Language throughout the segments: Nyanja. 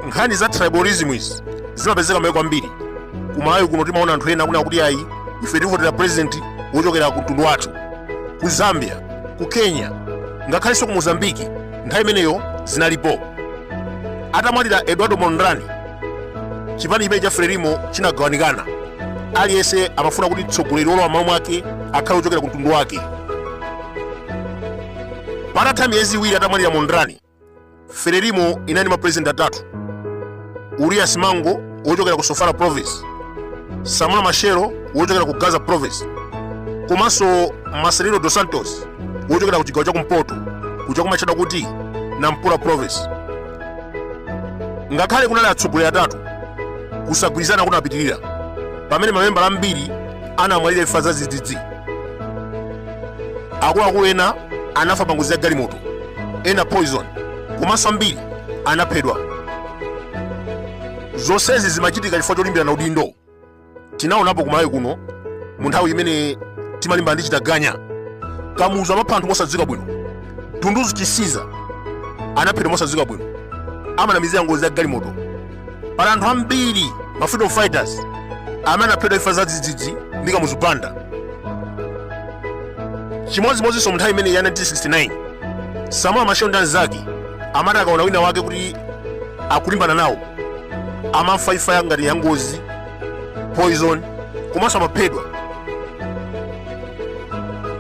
Nkhani za tribalism izi zimapezeka maiko ambiri. Kumalawi kuno timaona anthu ena akuna kuti ayi ife tivotera president wochokera ku mtundu wathu. Ku Zambia, ku Kenya, ngakhalenso ku Mozambiki nthawi imeneyo zinalipo. Atamwalira Eduardo Mondlane, chipani chimene cha Frelimo chinagawanikana. Aliyense amafuna kuti mtsogoleri wolowa m'malo mwake akhale wochokera ku mtundu wake. Patatha miyezi iwiri atamwalira Mondlane, Frelimo inali mapresident atatu: Urias Mango wochokera ku Sofala province, Samuel Machel wochokera ku Gaza province, komanso Marcelino dos Santos wochokera ku chigawo cha kumpoto kuja kumachedwa kuti Nampula province. Ngakhale kunali atsogoleri atatu, kusagwirizana kunapitirira pamene mamembala ambiri anamwalira imfa zadzidzidzi. Akuluakulu ena anafa pa ngozi ya galimoto, ena poison, komanso ambiri anaphedwa. Zonsezi zimachitika chifukwa cholimbirana udindo. Tinaonapo kumalawi kuno mu nthawi imene timalimbana ndi chitaganya, Kamuzu amapha anthu mosadziwika bwino, Tunduzi Chisiza anaphedwa mosadziwika bwino, amanamizira ngozi ya galimoto. Pali anthu ambiri ma freedom fighters amene anaphedwa imfa zadzidzidzi ndi Kamuzu Banda. Chimodzimodzinso mu nthawi imene ya 1969 Samuel Machel ndi anzake amati akaona wina wake kuti akulimbana nawo amafa imfa ngati ya ngozi, poison, komanso amaphedwa.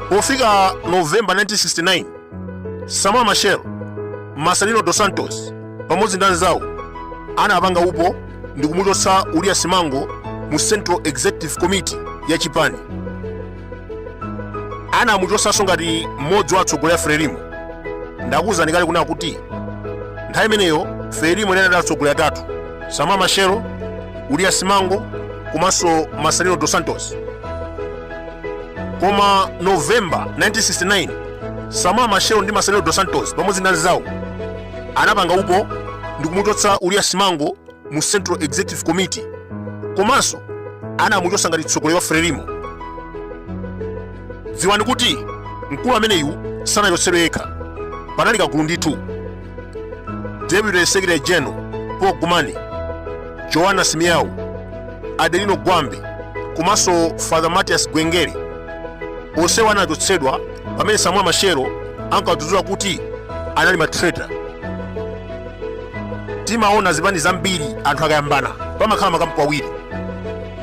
Pofika November 1969 Samuel Machel, Marcelino dos Santos pamodzi ndi anzawo anapanga upo ndi kumuchotsa Urias Mango mu Central Executive Committee ya chipani. Anamuchotsanso ngati mmodzi wa atsogoleri a Frelimo. Ndakuwuzani kale kuna kuti nthawi imeneyo Frelimo inali ndi atsogoleri atatu: Samuel Machel, Urias Mango komanso Marcelino dos Santos. Koma November 1969 Samuel Machel ndi Marcelino dos Santos pamodzi ndi anzawo anapanga upo ndi kumuchotsa Urias Mango mu Central Executive Committee, komanso anamuchotsa ngati mtsogoleri wa Frelimo. Dziwani kuti mkulu ameneyu sanachotsedwe yekha, panali kagulu ndithu: Deputy Secretary General Paul Gumani, Joanna Simiao, Adelino Gwambe komanso Father Matias Gwengere. Onsewa anachotsedwa pamene Samuel Machel ankawadzudzula kuti anali matraitor. Timaona zipani zambiri anthu akayambana pamakhala makampu awiri.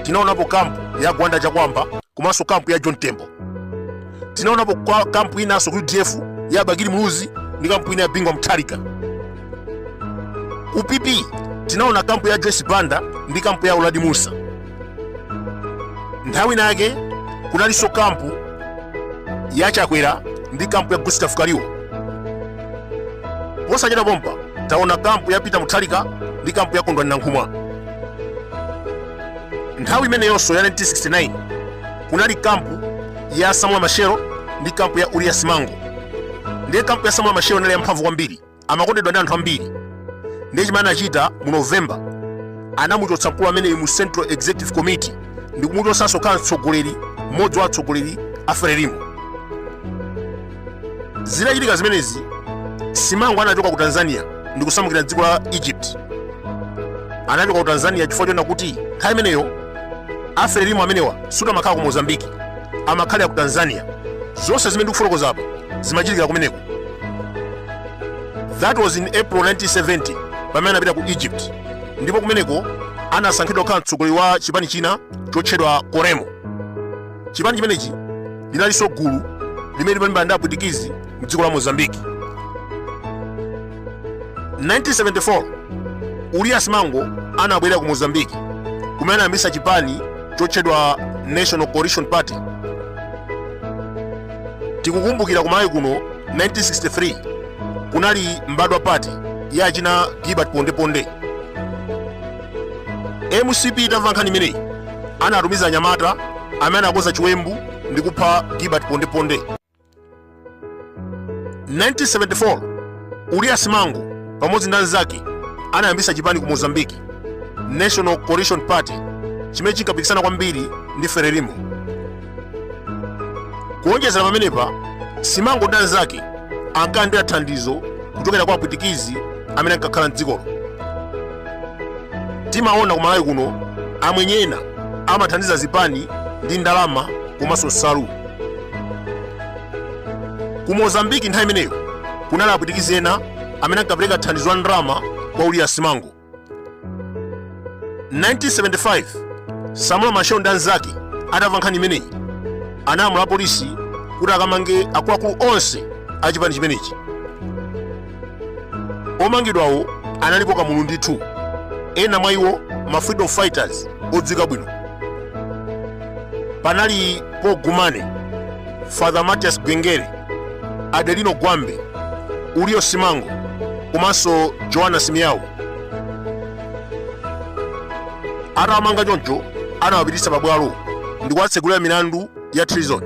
Tinaonapo kampu ya Gwanda Chakwamba komanso kampu ya John Tembo. Tinaonapo kampu inanso ku UDF ya Bagiri Muluzi ndi kampu ina ya Bingwa Mutharika. Ku PP tinaona kampu ya Joyce Banda ndi kampu ya Uladi Musa. Nthawi nake kunalinso kampu ya Chakwera ndi kampu ya Gustav Kaliwa. Posachita pompa taona kampu ya Peter Mutharika ndi kampu ya Kondwani Nankhumwa. Nthawi imeneyonso ya 1969 kunali kampu ya Samuel Machel ndi kampu ya Urias Mango. Ndiye kampu ya Samuel Machel inali yamphamvu kwambiri, amakondedwa ndi anthu ambiri. Ndiye chimene anachita mu November anamuchotsa mkulu ameneyu mu Central Executive Committee ndi kumuchotsanso khala mtsogoleri, mmodzi wa atsogoleri a Frelimo. Zinachitika zimenezi, Simango anachoka ku Tanzania ndi kusamukira dziko la Egypt. Anachoka ku Tanzania chifukwa chona kuti nthawi imeneyo a Frelimo amenewa sutamakhala ku Mozambiki, amakhalira ku Tanzania. Zonse zimene ndikufotokoza apa zimachitikira kumeneko. That was in April 1970 pamene anapita ku Egypt, ndipo kumeneko anasankhidwa kukhala mtsogoleri wa chipani china chotchedwa Koremo. Chipani chimenechi linalinso gulu limene limalimbana ndi apwitikizi mdziko la Mozambiki. 1974 Urias Mango anabwerera ku Mozambiki kumene anayambitsa chipani chotchedwa National Coalition Party. Tikukumbukira kumalawi kuno 1963 kunali mbadwa party ya achina Gilbert Pondeponde. MCP itamva nkhani imeneyi anatumiza anyamata amene anakonza chiwembu ndi kupha Gilbert Pondeponde. 1974 Urias Mango pamodzi ndi anzake anayambitsa chipani ku Mozambiki, National Coalition Party, chimene chinkapikisana kwambiri ndi Frelimo. Kuonjezera pamenepa, Simango ndi anzake ankalandira thandizo kuchokera kwa apwitikizi amene ankakhala m'dzikolo. Timaona ku Malawi kuno amwenye ena amathandiza zipani ndi ndalama komanso nsalu. Ku Mozambiki nthawi imeneyo kunali apwitikizi ena amene ankapereka thandizo la ndalama kwa Ulira Simango. 1975 Samuel Machel ndi anzake atamva nkhani imeneyi analamula polisi kuti akamange akuluakulu onse a chipani chimenechi. Omangidwawo analipo kamulu ndithu, ena mwa iwo ma freedom fighters odziwika bwino. Panali Paul Gumane, Father Matias Gwengere, Adelino Gwambe, Ulio Simango komanso Joana Simiao. Atawamanga choncho anawapititsa pabwalo ndi kuwatsegulira milandu ya treason.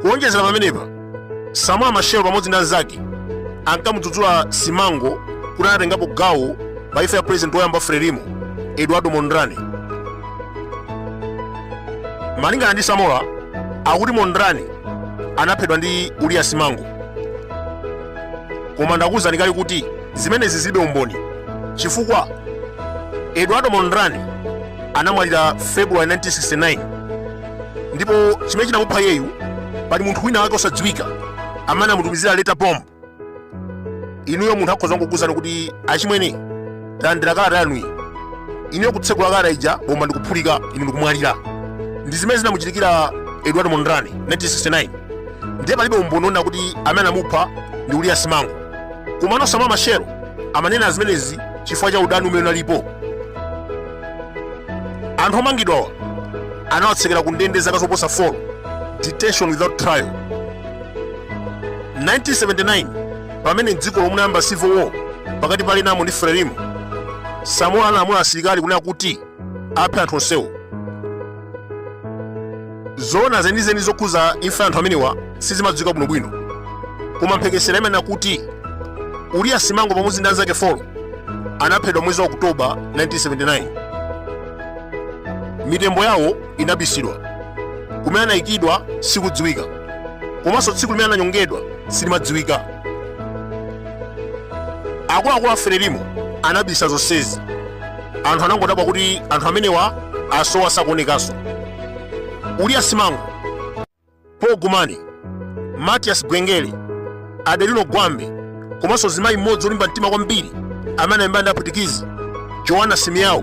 Kuonjezera pamenepa, Samuel Machel pamodzi ndi anzake ankamudzudzula Simango kuti anatengapo gawo pa imfa ya president woyamba Frelimo, Eduardo Mondrane. Malingana ndi Samola, akuti Mondrane anaphedwa ndi Ulira Simango. Koma ndakuwuzani kale kuti zimenezi zilibe umboni, chifukwa Eduardo Mondrane anamwalira February 1969, ndipo chimene chinamupha yeyu pali munthu wina wake osadziwika amene anamutumizira leta bomb. Inuyo munthu akhoza kukuwuzani kuti achimwene talandira kalata yanuyi, inuyo kutsegula kalata ija bomba ndikuphulika, inu ndikumwalira. Ndi zimene zinamuchitikira Eduardo Mondrane 1969. Ndiye palibe umboni ona kuti amene anamupha ndi Ulira Simango. Komano Samuel Machel amanena zimenezi chifukwa cha udani umene unalipo. Anthu omangidwawa anawatsekera ku ndende zaka zoposa 4, detention without trial. 1979 pamene dziko lomwe linayamba civil war pakati pa Renamo ndi Frelimo, Samola analamula asilikali kunena kuti aphe anthu onsewo. Zoona zenizeni zokhuza imfa ya anthu amenewa sizimadziwika bwinobwino, koma mphekesera imanena kuti Ulira Simango pamodzi ndi anzake 4 anaphedwa mwezi wa Oktoba 1979. Mitembo yawo inabisidwa, kumene anayikidwa sikudziwika, komanso tsiku limene ananyongedwa silimadziwika. Akuluakulu a Frelimo anabisa zonsezi. Anthu anangodabwa kuti anthu amenewa asowa sakuonekanso. Ulira Simango, Paul Gumane, Matias Gwengere, Adelino Gwambe komanso zimayi mmodzi olimba mtima kwambiri amene anayimba ndi apwitikizi, Joana Simiao,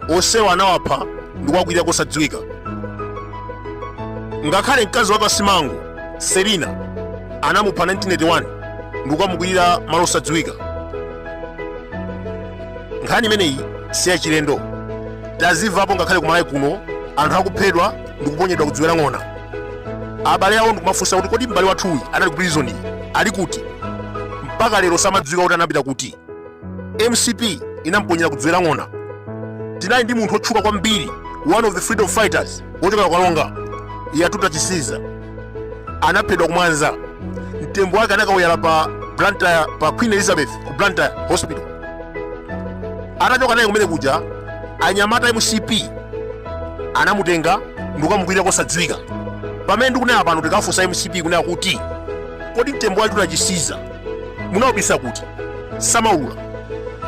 onsewa anawapha ndi kuwakwirira kosadziwika. Ngakhale mkazi wake wa Simango, Selina, anamupha 1981 ndi kukamukwirira malo osadziwika. Nkhani imeneyi si yachilendo, tazimvapo ngakhale ku Malawi kuno anthu akuphedwa ndi kuponyedwa ku Zikhale Ng'oma. Abale awo ndikumafunsa kuti kodi m'bale wathuyu anali ku prison ali kuti? Mpaka lero samadziwika kuti anapita kuti. MCP inamponyera ku Zikhale Ng'oma. Tinali ndi munthu otchuka kwambiri, one of the freedom fighters wochokera ku Kalonga, Yatuta Chisiza, anaphedwa ku Mwanza. Mtembo wake anakawuyala pa Blantyre, pa Queen Elizabeth ku Blantyre Hospital. Atachoka naye kumene kuja, anyamata MCP anamutenga ndi kukamukwirira kosadziwika. Pamene ndikunena pano tikafunsa MCP kunena kuti kodi mtembo wa Yatuta Chisiza munawubisa kuti? Samaula.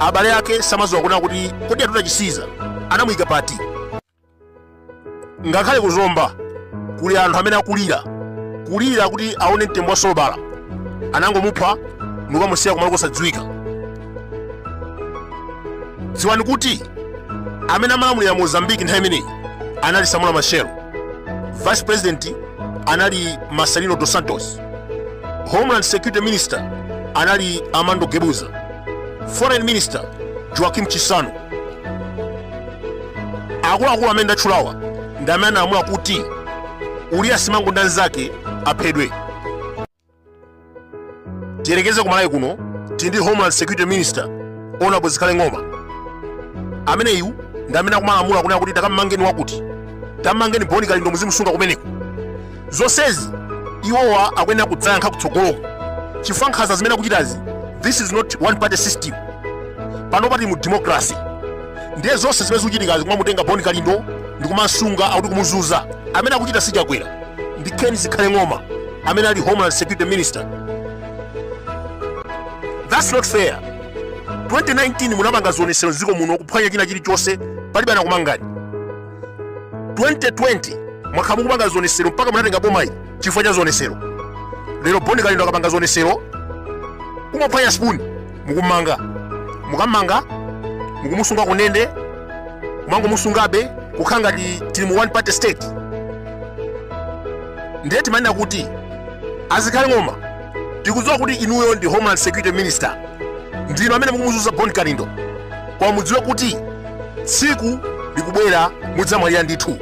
Abale ake samadziwa kunena kuti kodi Yatuta Chisiza anamuyika pati. Ngakhale kuzomba kuli anthu amene kulira kuti aone mtembo wa Solobala, anangomupha ndi kukamusiya kumalo kosadziwika. Dziwani kuti amene amalamulira Mozambiki nthawi imeneyi anali Samuel Machel, Vice President anali Marcelino dos Santos, Homeland Security Minister anali Armando Gebuza, Foreign Minister Joaquim Chissano. Akuluakulu amene ndatchulawa ndi amene analamula kuti Ulira Simango ndi anzake aphedwe. Tiyerekeze ku Malawi kuno tili ndi Homeland Security Minister Honorable Zikhale Ng'oma. Ameneyu ndi amene akumalamula kunena kuti takamangeni wakuti, tamangeni boni kali ndo muzimusunga kumeneko. Zonsezi iwowa akuyenera kudzayankha kutsogoloko, chifukwa nkhanza zimene akuchitazi, this is not one party system. Pano pati mu democracy. ndiye zonse zimene zikuchitikazi kumamutenga Boni Kalindo ndi kumasunga akuti kumuzuza. Amene akuchita sichakwera ndi Ken Zikhale Ng'oma amene ali Homeland Security Minister. That's not fair. 2019 munapanga zionesero ziko muno kuphwanya china chilichonse palibe anakumangani. 2020 mwakhamu kupanga zionesero mpaka munatenga boma ili chifukwa cha zionesero. Lero Boni Kalindo akapanga zionesero kumaphwanya spoon mukumanga. Mukamanga mukumusunga kunende mwango musungabe kukhanga tili mu one party state. Ndeti manena kuti Zikhale Ng'oma tikudziwa kuti inuyo ndi Homeland Security Minister, ndino amene mukumuzuza Boni Kalindo, kwa mudziwe kuti tsiku likubwera mudzamwalira ndithu.